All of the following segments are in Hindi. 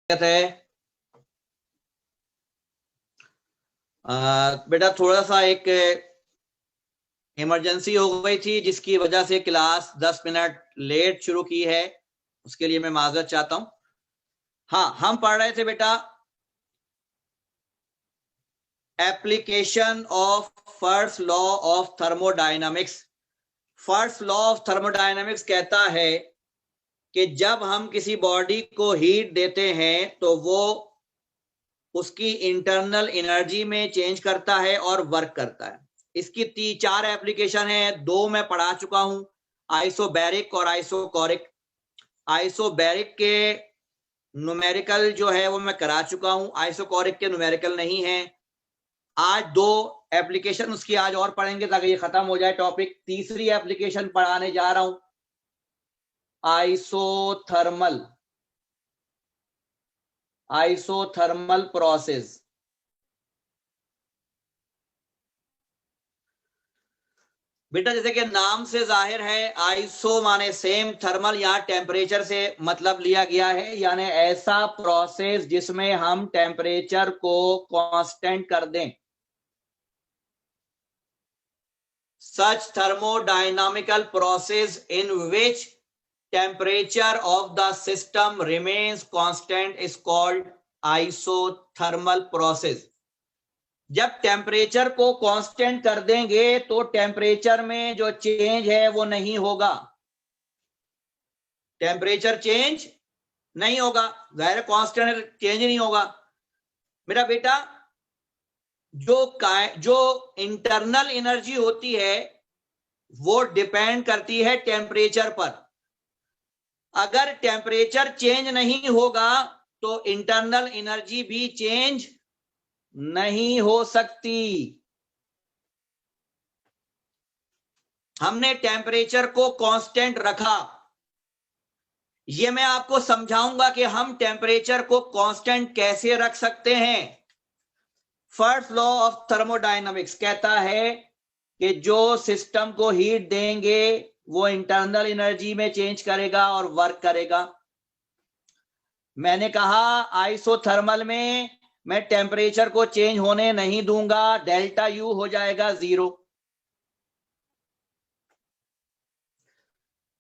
है बेटा थोड़ा सा एक इमरजेंसी हो गई थी जिसकी वजह से क्लास 10 मिनट लेट शुरू की है, उसके लिए मैं माजरत चाहता हूं। हाँ, हम पढ़ रहे थे बेटा application of first law of thermodynamics. First law of thermodynamics कहता है कि जब हम किसी बॉडी को हीट देते हैं तो वो उसकी इंटरनल एनर्जी में चेंज करता है और वर्क करता है। इसकी 4 एप्लीकेशन है, 2 मैं पढ़ा चुका हूं, आइसोबैरिक और आइसोकोरिक। आइसोबैरिक के न्यूमेरिकल जो है वो मैं करा चुका हूं, आइसोकोरिक के न्यूमेरिकल नहीं है। आज 2 एप्लीकेशन उसकी आज और पढ़ेंगे ताकि ये खत्म हो जाए टॉपिक। तीसरी एप्लीकेशन पढ़ाने जा रहा हूं, आइसोथर्मल प्रोसेस। बेटा जैसे कि नाम से जाहिर है, आइसो माने सेम, थर्मल यहां टेम्परेचर से मतलब लिया गया है, यानी ऐसा प्रोसेस जिसमें हम टेम्परेचर को कांस्टेंट कर दें। Such thermodynamical process in which temperature of the system remains constant is called isothermal process। जब टेम्परेचर को कांस्टेंट कर देंगे तो टेम्परेचर में जो चेंज है वो नहीं होगा, टेम्परेचर चेंज नहीं होगा, जाहिर कांस्टेंट चेंज नहीं होगा। मेरा बेटा जो इंटरनल एनर्जी होती है वो डिपेंड करती है टेम्परेचर पर। अगर टेम्परेचर चेंज नहीं होगा तो इंटरनल एनर्जी भी चेंज नहीं हो सकती। हमने टेम्परेचर को कांस्टेंट रखा, ये मैं आपको समझाऊंगा कि हम टेम्परेचर को कांस्टेंट कैसे रख सकते हैं। फर्स्ट लॉ ऑफ थर्मोडायनामिक्स कहता है कि जो सिस्टम को हीट देंगे वो इंटरनल एनर्जी में चेंज करेगा और वर्क करेगा। मैंने कहा आइसोथर्मल में मैं टेम्परेचर को चेंज होने नहीं दूंगा, डेल्टा यू हो जाएगा 0।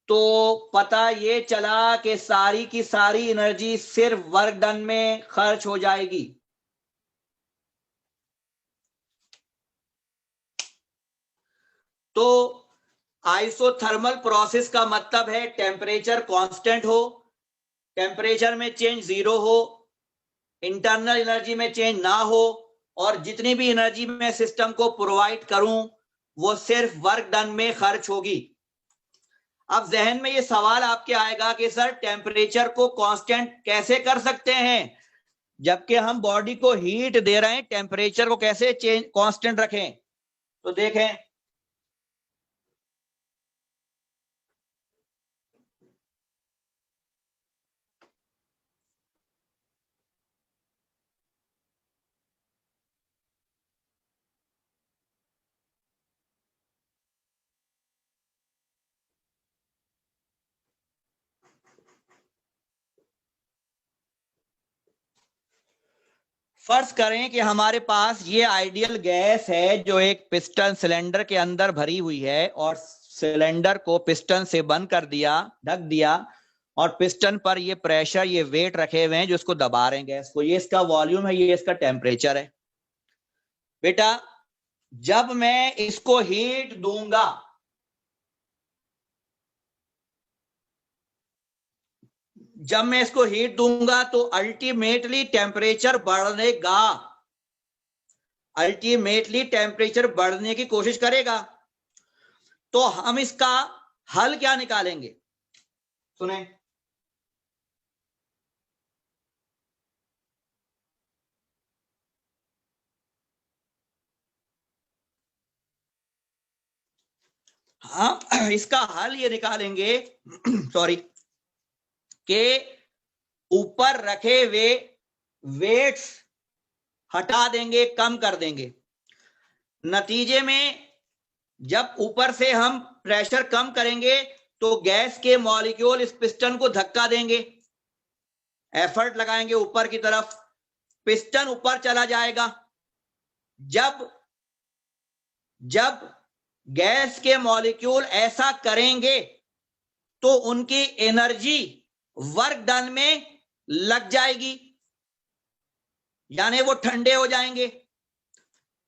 तो पता ये चला कि सारी की सारी एनर्जी सिर्फ वर्क डन में खर्च हो जाएगी। तो आइसोथर्मल प्रोसेस का मतलब है टेम्परेचर कांस्टेंट हो, टेम्परेचर में चेंज 0 हो, इंटरनल एनर्जी में चेंज ना हो, और जितनी भी एनर्जी मैं सिस्टम को प्रोवाइड करूं वो सिर्फ वर्क डन में खर्च होगी। अब जहन में ये सवाल आपके आएगा कि सर टेम्परेचर को कांस्टेंट कैसे कर सकते हैं, जबकि हम बॉडी को हीट दे रहे हैं, टेम्परेचर को कैसे चेंज कांस्टेंट रखें। तो देखें, फर्ज करें कि हमारे पास ये आइडियल गैस है जो एक पिस्टन सिलेंडर के अंदर भरी हुई है, और सिलेंडर को पिस्टन से बंद कर दिया, ढक दिया, और पिस्टन पर ये प्रेशर, ये वेट रखे हुए हैं जो इसको दबा रहे हैं गैस को। ये इसका वॉल्यूम है, ये इसका टेम्परेचर है। बेटा जब मैं इसको हीट दूंगा, जब मैं इसको हीट दूंगा तो अल्टीमेटली टेम्परेचर बढ़ेगा, अल्टीमेटली टेम्परेचर बढ़ने की कोशिश करेगा। तो हम इसका हल क्या निकालेंगे, सुने। हाँ, इसका हल ये निकालेंगे सॉरी, के ऊपर रखे हुए वेट्स हटा देंगे, कम कर देंगे। नतीजे में जब ऊपर से हम प्रेशर कम करेंगे तो गैस के मॉलिक्यूल इस पिस्टन को धक्का देंगे, एफर्ट लगाएंगे ऊपर की तरफ, पिस्टन ऊपर चला जाएगा। जब जब गैस के मॉलिक्यूल ऐसा करेंगे तो उनकी एनर्जी वर्क डन में लग जाएगी, यानी वो ठंडे हो जाएंगे।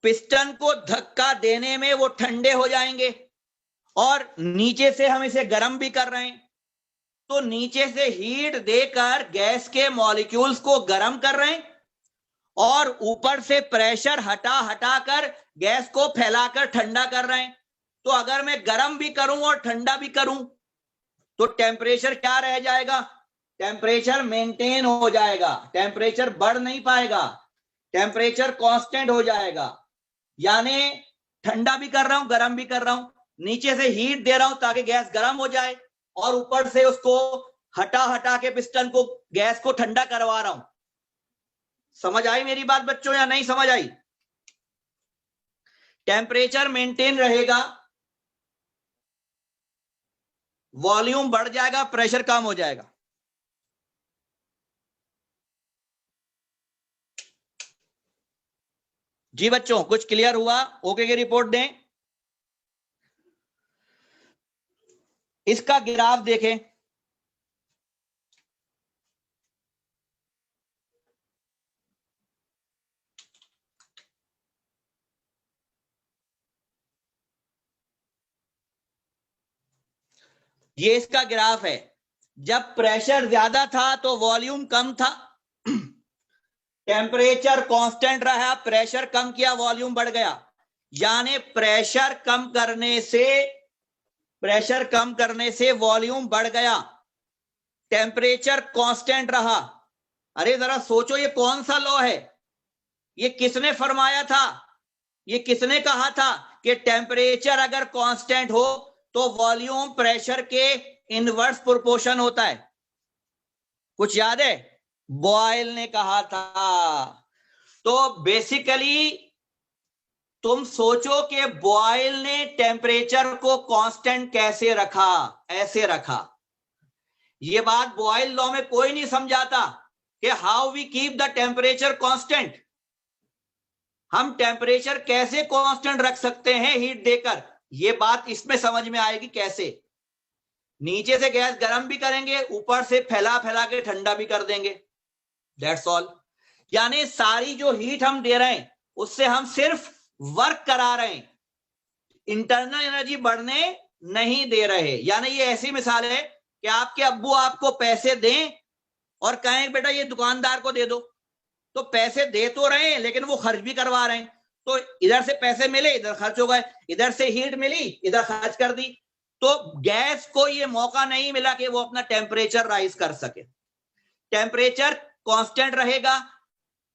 पिस्टन को धक्का देने में वो ठंडे हो जाएंगे, और नीचे से हम इसे गर्म भी कर रहे हैं, तो नीचे से हीट देकर गैस के मॉलिक्यूल्स को गर्म कर रहे हैं, और ऊपर से प्रेशर हटा हटा कर गैस को फैलाकर ठंडा कर रहे हैं। तो अगर मैं गर्म भी करूं और ठंडा भी करूं तो टेम्परेचर क्या रह जाएगा? टेम्परेचर मेंटेन हो जाएगा, टेम्परेचर बढ़ नहीं पाएगा, टेम्परेचर कांस्टेंट हो जाएगा। यानी ठंडा भी कर रहा हूं, गर्म भी कर रहा हूं, नीचे से हीट दे रहा हूं ताकि गैस गर्म हो जाए, और ऊपर से उसको हटा हटा के पिस्टन को, गैस को ठंडा करवा रहा हूं। समझ आई मेरी बात बच्चों या नहीं समझ आई? टेम्परेचर मेंटेन रहेगा, वॉल्यूम बढ़ जाएगा, प्रेशर कम हो जाएगा। जी बच्चों, कुछ क्लियर हुआ? ओके की रिपोर्ट दें। इसका ग्राफ देखें। ये इसका ग्राफ है। जब प्रेशर ज्यादा था तो वॉल्यूम कम था, टेम्परेचर कांस्टेंट रहा, प्रेशर कम किया, वॉल्यूम बढ़ गया। यानी प्रेशर कम करने से वॉल्यूम बढ़ गया, टेम्परेचर कांस्टेंट रहा। अरे जरा सोचो, ये कौन सा लॉ है? ये किसने फरमाया था? ये किसने कहा था कि टेम्परेचर अगर कांस्टेंट हो तो वॉल्यूम प्रेशर के इनवर्स प्रोपोर्शन होता है? कुछ याद है? बॉयल ने कहा था। तो बेसिकली तुम सोचो कि बॉयल ने टेम्परेचर को कांस्टेंट कैसे रखा? ऐसे रखा। ये बात बॉयल लॉ में कोई नहीं समझाता कि how we keep the temperature constant. हम टेम्परेचर कैसे कांस्टेंट रख सकते हैं हीट देकर, ये बात इसमें समझ में आएगी कैसे। नीचे से गैस गर्म भी करेंगे, ऊपर से फैला फैला के ठंडा भी कर देंगे, दैट्स ऑल। यानी सारी जो हीट हम दे रहे हैं उससे हम सिर्फ वर्क करा रहे हैं, इंटरनल एनर्जी बढ़ने नहीं दे रहे। यानी ये ऐसी मिसाल है कि आपके अब्बू आपको पैसे दें और कहें बेटा ये दुकानदार को दे दो, तो पैसे दे तो रहे हैं लेकिन वो खर्च भी करवा रहे हैं। तो इधर से पैसे मिले, इधर खर्च हो गए, इधर से हीट मिली, इधर खर्च कर दी। तो गैस को ये मौका नहीं मिला कि वो अपना टेम्परेचर राइज कर सके। टेम्परेचर कांस्टेंट रहेगा,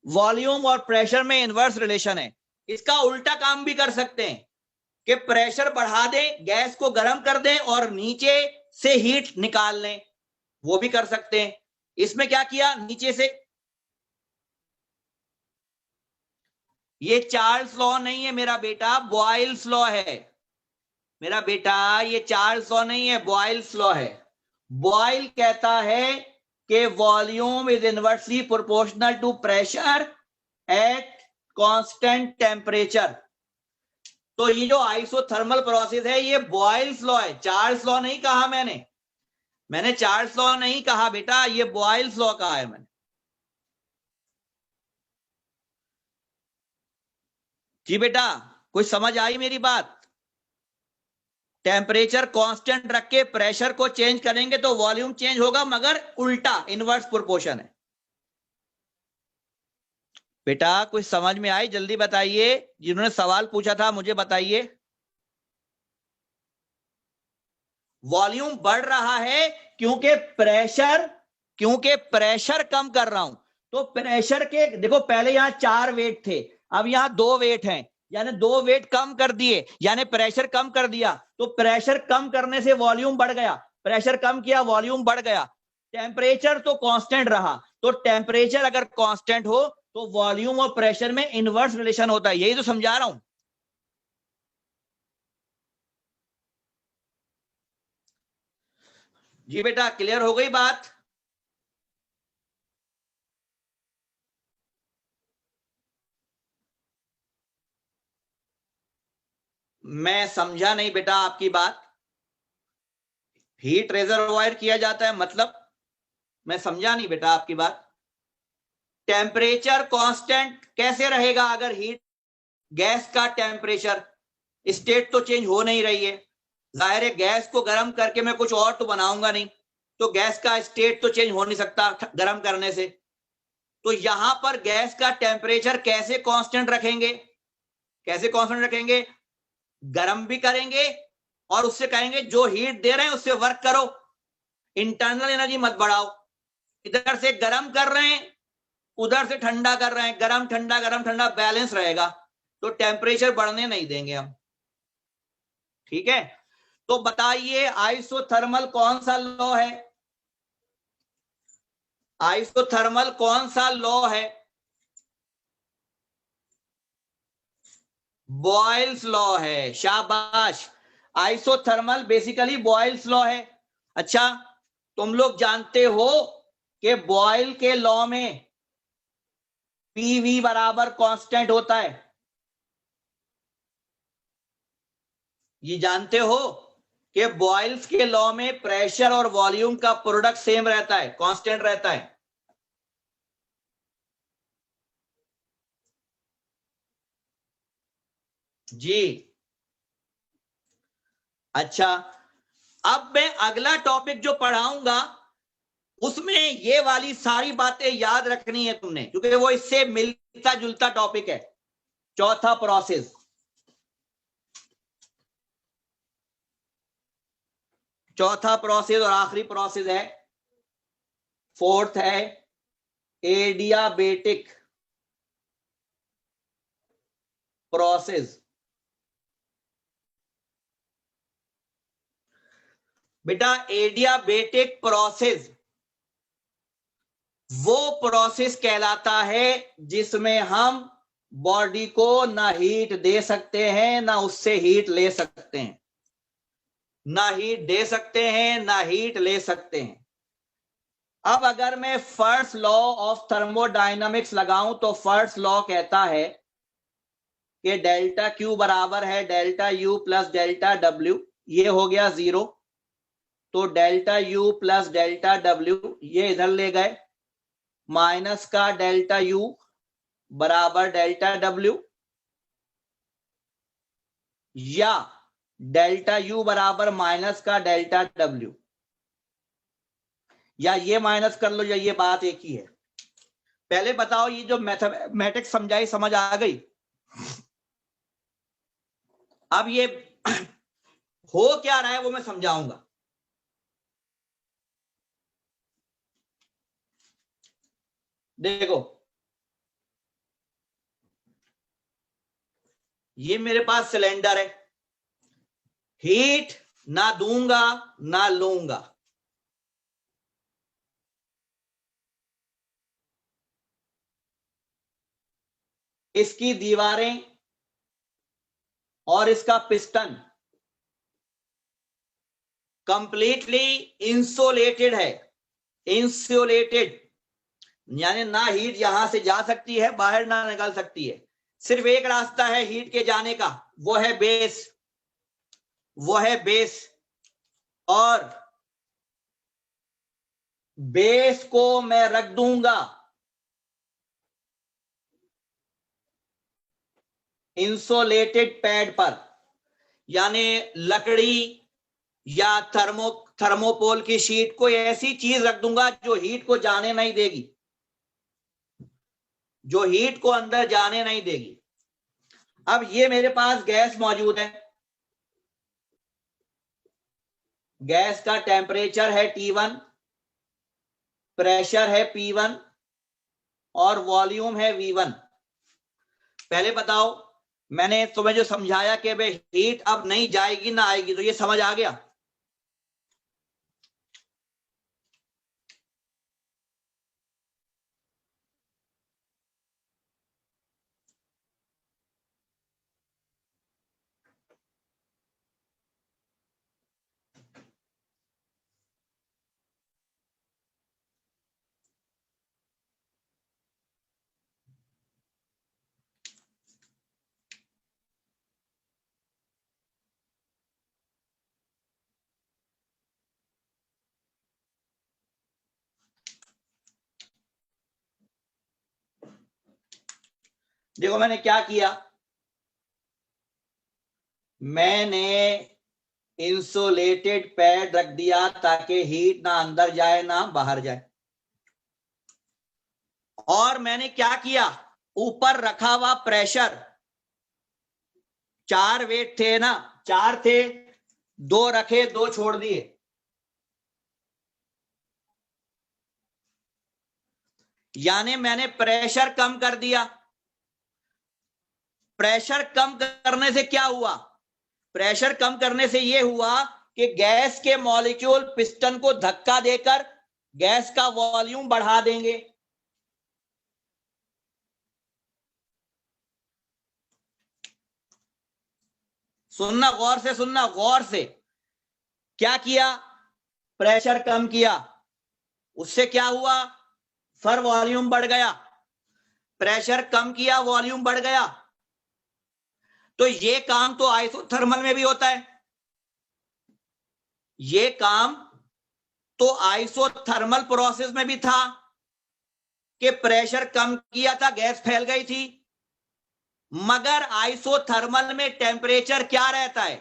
वॉल्यूम और प्रेशर में इनवर्स रिलेशन है। इसका उल्टा काम भी कर सकते हैं कि प्रेशर बढ़ा दें, गैस को गर्म कर दें और नीचे से हीट निकाल लें, वो भी कर सकते हैं। इसमें क्या किया, नीचे से, ये चार्ल्स लॉ नहीं है मेरा बेटा, बॉयल्स लॉ है मेरा बेटा। ये चार्ल्स लॉ नहीं है, बॉयल्स लॉ है। बॉयल कहता है कि volume is inversely proportional to pressure at constant temperature. तो ये जो आइसोथर्मल प्रोसेस है ये बॉयल्स लॉ है, चार्ल्स लॉ नहीं कहा मैंने चार्ल्स लॉ नहीं कहा बेटा, ये बॉयल्स लॉ कहा है मैंने। जी बेटा, कुछ समझ आई मेरी बात? टेम्परेचर कांस्टेंट रख के प्रेशर को चेंज करेंगे तो वॉल्यूम चेंज होगा, मगर उल्टा, इनवर्स प्रोपोर्शन है। बेटा कुछ समझ में आई? जल्दी बताइए, जिन्होंने सवाल पूछा था मुझे बताइए। वॉल्यूम बढ़ रहा है क्योंकि प्रेशर कम कर रहा हूं। तो प्रेशर के देखो, पहले यहां 4 वेट थे, अब यहां 2 वेट हैं, यानी 2 वेट कम कर दिए, यानी प्रेशर कम कर दिया। तो प्रेशर कम करने से वॉल्यूम बढ़ गया, प्रेशर कम किया, वॉल्यूम बढ़ गया। टेम्परेचर तो कांस्टेंट रहा। तो टेम्परेचर अगर कांस्टेंट हो तो वॉल्यूम और प्रेशर में इनवर्स रिलेशन होता है, यही तो समझा रहा हूं। जी बेटा, क्लियर हो गई बात? मैं समझा नहीं बेटा आपकी बात। हीट रिजर्वायर किया जाता है मतलब, मैं समझा नहीं बेटा आपकी बात। टेम्परेचर कांस्टेंट कैसे रहेगा अगर हीट, गैस का टेम्परेचर स्टेट तो चेंज हो नहीं रही है, जाहिर है गैस को गर्म करके मैं कुछ और तो बनाऊंगा नहीं, तो गैस का स्टेट तो चेंज हो नहीं सकता गर्म करने से। तो यहां पर गैस का टेम्परेचर कैसे कांस्टेंट रखेंगे, कैसे कांस्टेंट रखेंगे, गर्म भी करेंगे और उससे कहेंगे जो हीट दे रहे हैं उससे वर्क करो, इंटरनल एनर्जी मत बढ़ाओ। इधर से गर्म कर रहे हैं, उधर से ठंडा कर रहे हैं, गर्म ठंडा बैलेंस रहेगा, तो टेम्परेचर बढ़ने नहीं देंगे हम। ठीक है, तो बताइए आइसोथर्मल कौन सा लॉ है, आइसोथर्मल कौन सा लॉ है? बॉयल्स लॉ है, शाबाश। आइसोथर्मल बेसिकली बॉयल्स लॉ है। अच्छा, तुम लोग जानते हो कि बॉयल के लॉ में पीवी बराबर कांस्टेंट होता है, ये जानते हो कि बॉयल्स के लॉ में प्रेशर और वॉल्यूम का प्रोडक्ट सेम रहता है, कांस्टेंट रहता है। जी अच्छा, अब मैं अगला टॉपिक जो पढ़ाऊंगा उसमें ये वाली सारी बातें याद रखनी है तुमने, क्योंकि वो इससे मिलता जुलता टॉपिक है। चौथा प्रोसेस, चौथा प्रोसेस और आखिरी प्रोसेस है, फोर्थ है एडियाबेटिक प्रोसेस। बेटा एडियाबेटिक प्रोसेस वो प्रोसेस कहलाता है जिसमें हम बॉडी को ना हीट दे सकते हैं ना उससे हीट ले सकते हैं, ना हीट दे सकते हैं ना हीट ले सकते हैं। अब अगर मैं फर्स्ट लॉ ऑफ थर्मोडायनामिक्स लगाऊं तो फर्स्ट लॉ कहता है कि डेल्टा क्यू बराबर है delta U plus delta W, ये हो गया जीरो, तो delta U plus delta W ये इधर ले गए, माइनस का डेल्टा यू बराबर डेल्टा डब्ल्यू, या डेल्टा यू बराबर माइनस का डेल्टा डब्ल्यू, या ये माइनस कर लो या ये बात एक ही है। पहले बताओ ये जो मैथमेटिक्स समझाई समझ आ गई? अब ये हो क्या रहा है वो मैं समझाऊंगा। देखो ये मेरे पास सिलेंडर है, हीट ना दूंगा ना लूंगा, इसकी दीवारें और इसका पिस्टन कंप्लीटली इंसुलेटेड है, इंसुलेटेड यानी ना हीट यहां से जा सकती है बाहर ना निकल सकती है, सिर्फ एक रास्ता है हीट के जाने का, वो है बेस, वो है बेस। और बेस को मैं रख दूंगा इंसुलेटेड पैड पर, यानी लकड़ी या थर्मोपोल की शीट, कोई ऐसी चीज रख दूंगा जो हीट को जाने नहीं देगी, जो हीट को अंदर जाने नहीं देगी। अब ये मेरे पास गैस मौजूद है, गैस का टेम्परेचर है T1, प्रेशर है P1 और वॉल्यूम है V1। पहले बताओ मैंने तुम्हें जो समझाया कि भाई हीट अब नहीं जाएगी ना आएगी, तो ये समझ आ गया? देखो मैंने क्या किया, मैंने इंसुलेटेड पैड रख दिया ताकि हीट ना अंदर जाए ना बाहर जाए। और मैंने क्या किया, ऊपर रखा हुआ प्रेशर, 4 वेट थे ना, 4 थे, 2 रखे 2 छोड़ दिए। यानी मैंने प्रेशर कम कर दिया। प्रेशर कम करने से क्या हुआ, प्रेशर कम करने से यह हुआ कि गैस के मॉलिक्यूल पिस्टन को धक्का देकर गैस का वॉल्यूम बढ़ा देंगे। सुनना गौर से, सुनना गौर से। क्या किया, प्रेशर कम किया, उससे क्या हुआ, फिर वॉल्यूम बढ़ गया। प्रेशर कम किया, वॉल्यूम बढ़ गया। तो ये काम तो आइसोथर्मल में भी होता है, ये काम तो आइसोथर्मल प्रोसेस में भी था कि प्रेशर कम किया था, गैस फैल गई थी। मगर आइसोथर्मल में टेम्परेचर क्या रहता है,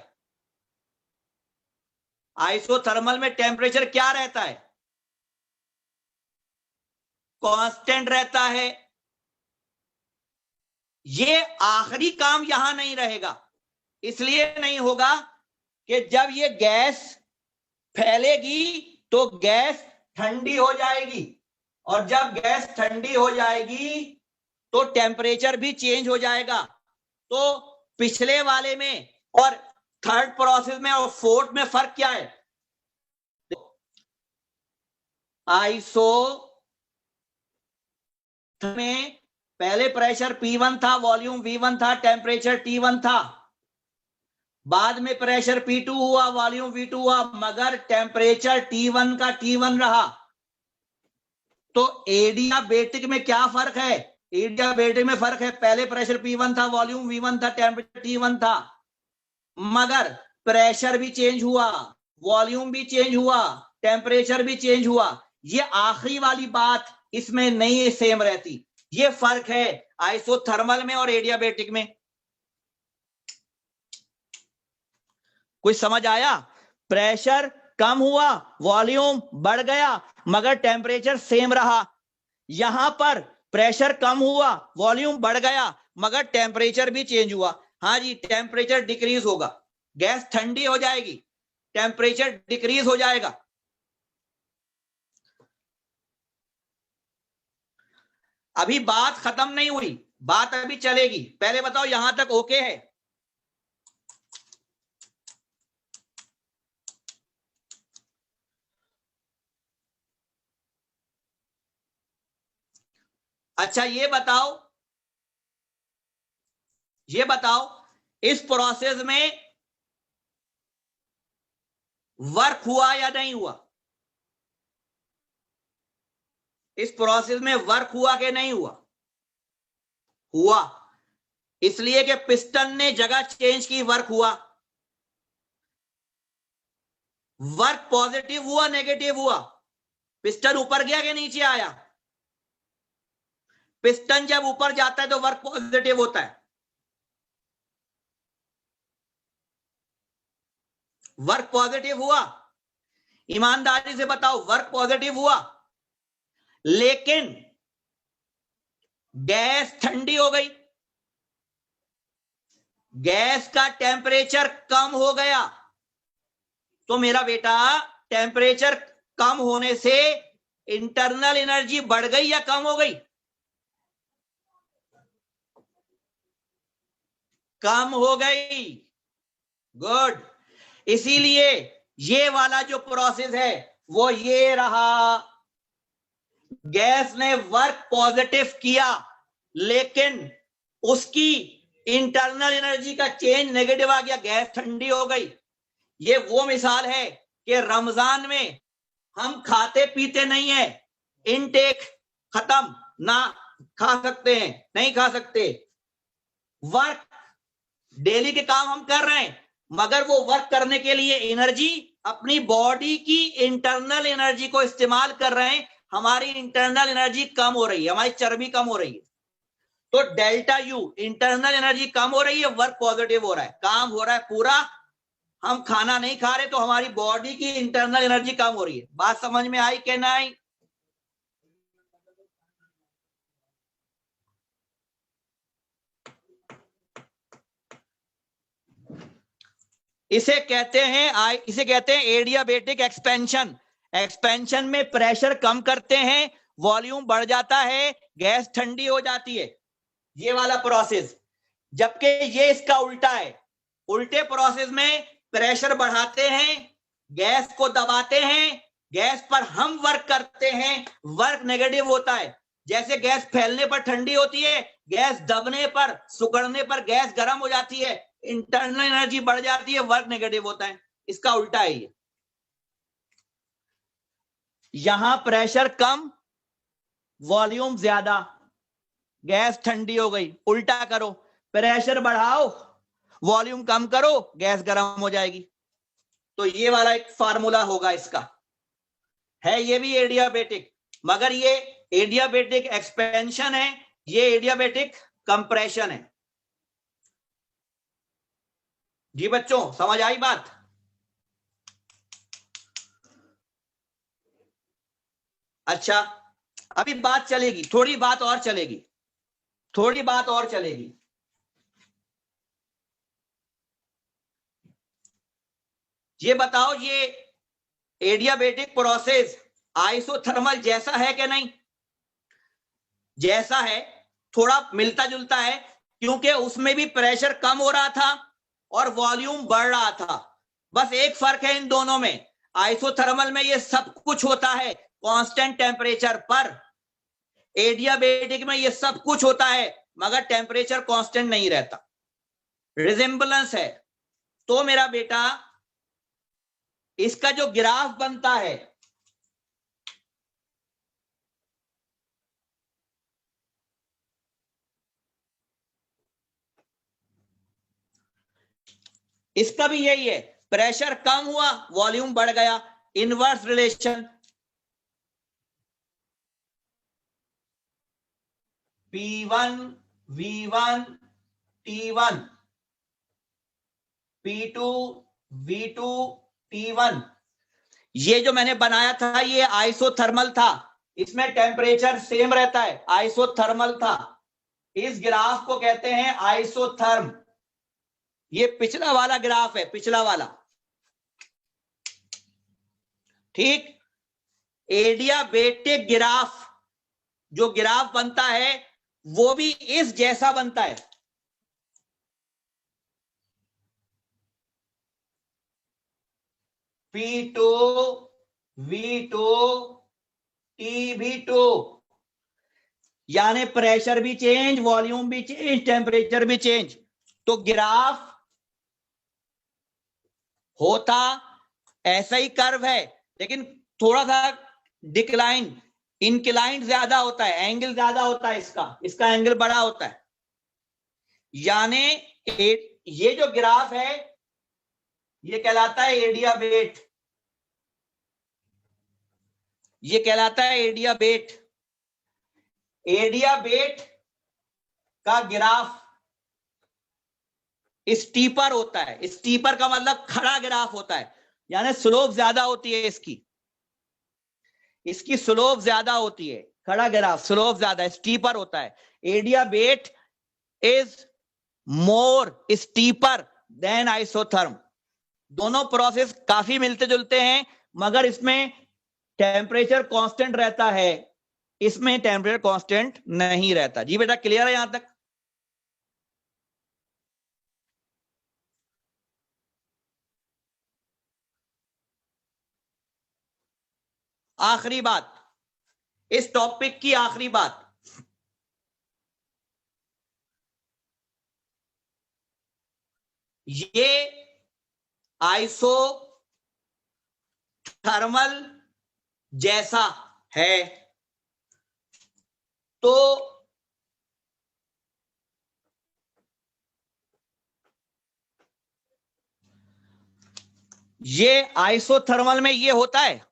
आइसोथर्मल में टेम्परेचर क्या रहता है, कांस्टेंट रहता है। ये आखिरी काम यहां नहीं रहेगा, इसलिए नहीं होगा कि जब ये गैस फैलेगी तो गैस ठंडी हो जाएगी, और जब गैस ठंडी हो जाएगी तो टेम्परेचर भी चेंज हो जाएगा। तो पिछले वाले में और थर्ड प्रोसेस में और फोर्थ में फर्क क्या है, आइसो में पहले प्रेशर P1 था, वॉल्यूम V1 था, टेम्परेचर T1 था। बाद में प्रेशर P2 हुआ, वॉल्यूम V2 हुआ, मगर टेम्परेचर T1 का T1 रहा। तो एडियाबेटिक में क्या फर्क है, एडियाबेटिक में फर्क है, पहले प्रेशर P1 था, वॉल्यूम V1 था, टेम्परेचर T1 था, मगर प्रेशर भी चेंज हुआ, वॉल्यूम भी चेंज हुआ, टेम्परेचर भी चेंज हुआ। ये आखिरी वाली बात इसमें नहीं सेम रहती। ये फर्क है आइसोथर्मल में और एडियाबेटिक में। कुछ समझ आया, प्रेशर कम हुआ, वॉल्यूम बढ़ गया, मगर टेम्परेचर सेम रहा। यहां पर प्रेशर कम हुआ, वॉल्यूम बढ़ गया, मगर टेम्परेचर भी चेंज हुआ। हाँ जी, टेम्परेचर डिक्रीज होगा, गैस ठंडी हो जाएगी, टेम्परेचर डिक्रीज हो जाएगा। अभी बात खत्म नहीं हुई, बात अभी चलेगी। पहले बताओ यहां तक ओके है? अच्छा ये बताओ इस प्रोसेस में वर्क हुआ या नहीं हुआ, इस प्रोसेस में वर्क हुआ कि नहीं हुआ? हुआ, इसलिए कि पिस्टन ने जगह चेंज की, वर्क हुआ। वर्क पॉजिटिव हुआ नेगेटिव हुआ, पिस्टन ऊपर गया कि नीचे आया? पिस्टन जब ऊपर जाता है तो वर्क पॉजिटिव होता है, वर्क पॉजिटिव हुआ। ईमानदारी से बताओ, वर्क पॉजिटिव हुआ। लेकिन गैस ठंडी हो गई, गैस का टेम्परेचर कम हो गया। तो मेरा बेटा टेम्परेचर कम होने से इंटरनल एनर्जी बढ़ गई या कम हो गई? कम हो गई। गुड। इसीलिए ये वाला जो प्रोसेस है वो ये रहा, गैस ने वर्क पॉजिटिव किया लेकिन उसकी इंटरनल एनर्जी का चेंज नेगेटिव आ गया, गैस ठंडी हो गई। ये वो मिसाल है कि रमजान में हम खाते पीते नहीं है, इनटेक खत्म, ना खा सकते हैं, नहीं खा सकते। वर्क डेली के काम हम कर रहे हैं, मगर वो वर्क करने के लिए एनर्जी, अपनी बॉडी की इंटरनल एनर्जी को इस्तेमाल कर रहे हैं। हमारी इंटरनल एनर्जी कम हो रही है, हमारी चर्बी कम हो रही है। तो डेल्टा यू इंटरनल एनर्जी कम हो रही है, वर्क पॉजिटिव हो रहा है, काम हो रहा है पूरा। हम खाना नहीं खा रहे तो हमारी बॉडी की इंटरनल एनर्जी कम हो रही है। बात समझ में आई कि नहीं? इसे कहते हैं एडियाबेटिक एक्सपेंशन। एक्सपेंशन में प्रेशर कम करते हैं, वॉल्यूम बढ़ जाता है, गैस ठंडी हो जाती है, ये वाला प्रोसेस। जबकि ये इसका उल्टा है। उल्टे प्रोसेस में प्रेशर बढ़ाते हैं, गैस को दबाते हैं, गैस पर हम वर्क करते हैं, वर्क नेगेटिव होता है। जैसे गैस फैलने पर ठंडी होती है, गैस दबने पर, सुगड़ने पर गैस गर्म हो जाती है, इंटरनल एनर्जी बढ़ जाती है, वर्क नेगेटिव होता है। इसका उल्टा है ये। यहां प्रेशर कम, वॉल्यूम ज्यादा, गैस ठंडी हो गई। उल्टा करो, प्रेशर बढ़ाओ, वॉल्यूम कम करो, गैस गर्म हो जाएगी। तो ये वाला एक फार्मूला होगा इसका। है ये भी एडियाबेटिक, मगर ये एडियाबेटिक एक्सपेंशन है, ये एडियाबेटिक कंप्रेशन है। जी बच्चों, समझ आई बात? अच्छा, अभी बात चलेगी, थोड़ी बात और चलेगी, थोड़ी बात और चलेगी। ये बताओ, ये एडियाबेटिक प्रोसेस आइसोथर्मल जैसा है कि नहीं? जैसा है, थोड़ा मिलता जुलता है, क्योंकि उसमें भी प्रेशर कम हो रहा था और वॉल्यूम बढ़ रहा था। बस एक फर्क है इन दोनों में, आइसोथर्मल में ये सब कुछ होता है कांस्टेंट टेम्परेचर पर, एडियाबेटिक में ये सब कुछ होता है मगर टेम्परेचर कांस्टेंट नहीं रहता। रिजेंबलेंस है। तो मेरा बेटा, इसका जो ग्राफ बनता है, इसका भी यही है, प्रेशर कम हुआ, वॉल्यूम बढ़ गया, inverse relation. P1 V1 T1, P2 V2 T1। ये जो मैंने बनाया था ये आइसोथर्मल था, इसमें टेम्परेचर सेम रहता है, आइसोथर्मल था। इस ग्राफ को कहते हैं आइसोथर्म। ये पिछला वाला ग्राफ है, पिछला वाला, ठीक। एडियाबेटिक ग्राफ, जो ग्राफ बनता है वो भी इस जैसा बनता है। P2 V2 T2, यानी प्रेशर भी चेंज, वॉल्यूम भी चेंज, टेम्परेचर भी चेंज। तो ग्राफ होता ऐसा ही कर्व है, लेकिन थोड़ा सा डिक्लाइन, इंक्लाइन ज्यादा होता है, एंगल ज्यादा होता है, इसका एंगल बड़ा होता है। यानी ये जो ग्राफ है ये कहलाता है एडियाबेट, ये कहलाता है एडियाबेट। एडियाबेट का ग्राफ स्टीपर होता है। स्टीपर का मतलब खड़ा ग्राफ होता है, यानी स्लोप ज्यादा होती है इसकी स्लोप ज्यादा होती है, खड़ा ग्राफ स्लोप ज्यादा, स्टीपर होता है। Adiabat is more steeper than isotherm. दोनों प्रोसेस काफी मिलते जुलते हैं, मगर इसमें टेम्परेचर कांस्टेंट रहता है, इसमें टेम्परेचर कांस्टेंट नहीं रहता। जी बेटा, क्लियर है यहां तक? आखिरी बात, इस टॉपिक की आखिरी बात, ये आइसोथर्मल जैसा है तो ये आइसोथर्मल में ये होता है,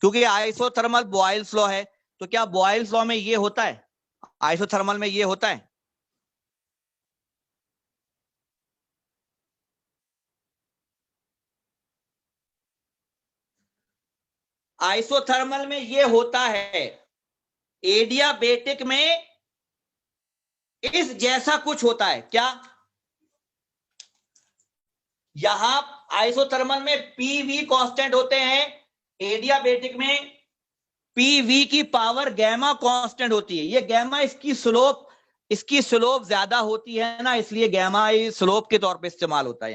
क्योंकि आइसोथर्मल बॉयल्स लॉ है। तो क्या बॉयल्स लॉ में ये होता है? आइसोथर्मल में ये होता है? आइसोथर्मल में ये होता है, एडियाबेटिक में इस जैसा कुछ होता है। क्या? यहां आइसोथर्मल में पीवी कांस्टेंट होते हैं, एडियाबेटिक में पीवी की पावर गैमा कांस्टेंट होती है। ये गैमा इसकी स्लोप ज्यादा होती है ना, इसलिए गैमा स्लोप के तौर पे इस्तेमाल होता है।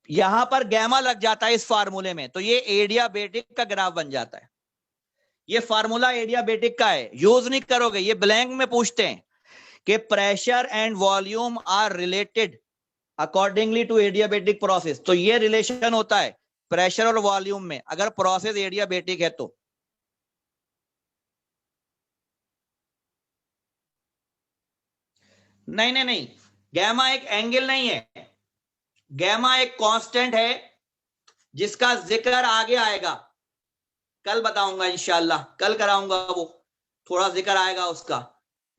यहां पर गैमा लग जाता है इस फार्मूले में, तो ये एडियाबेटिक का ग्राफ बन जाता है। ये फार्मूला एडियाबेटिक का है, यूज नहीं करोगे। ये ब्लैंक में पूछते हैं कि pressure and volume are related accordingly to adiabatic process, तो ये रिलेशन होता है प्रेशर और वॉल्यूम में अगर प्रोसेस एडियाबेटिक है तो। नहीं नहीं नहीं, गैमा एक एंगल नहीं है, गैमा एक कांस्टेंट है जिसका जिक्र आगे आएगा, कल बताऊंगा इंशाल्लाह, कल कराऊंगा, वो थोड़ा जिक्र आएगा उसका।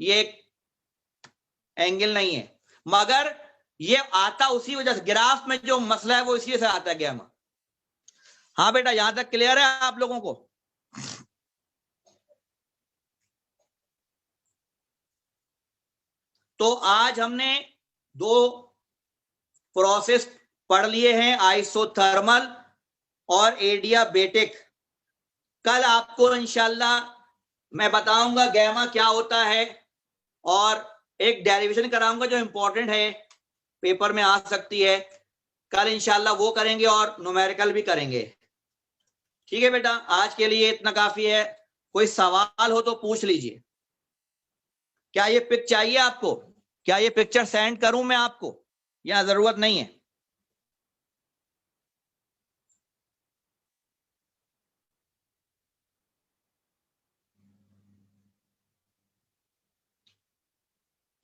ये एक एंगल नहीं है, मगर ये आता उसी वजह से, ग्राफ में जो मसला है वो इसी से आता है गैमा। हाँ बेटा, यहां तक क्लियर है आप लोगों को? तो आज हमने दो प्रोसेस पढ़ लिए हैं, आइसोथर्मल और एडियाबेटिक। कल आपको इंशाल्लाह मैं बताऊंगा गैमा क्या होता है, और एक डेरिवेशन कराऊंगा जो इंपॉर्टेंट है, पेपर में आ सकती है। कल इंशाल्लाह वो करेंगे और न्यूमेरिकल भी करेंगे। ठीक है बेटा, आज के लिए इतना काफी है। कोई सवाल हो तो पूछ लीजिए। क्या ये पिक चाहिए आपको? क्या ये पिक्चर सेंड करूं मैं आपको, या जरूरत नहीं है?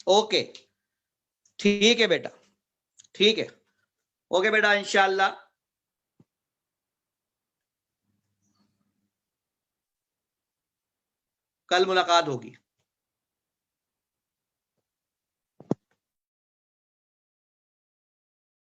ओके, ठीक है बेटा, ठीक है। ओके बेटा, इंशाल्लाह कल मुलाकात होगी।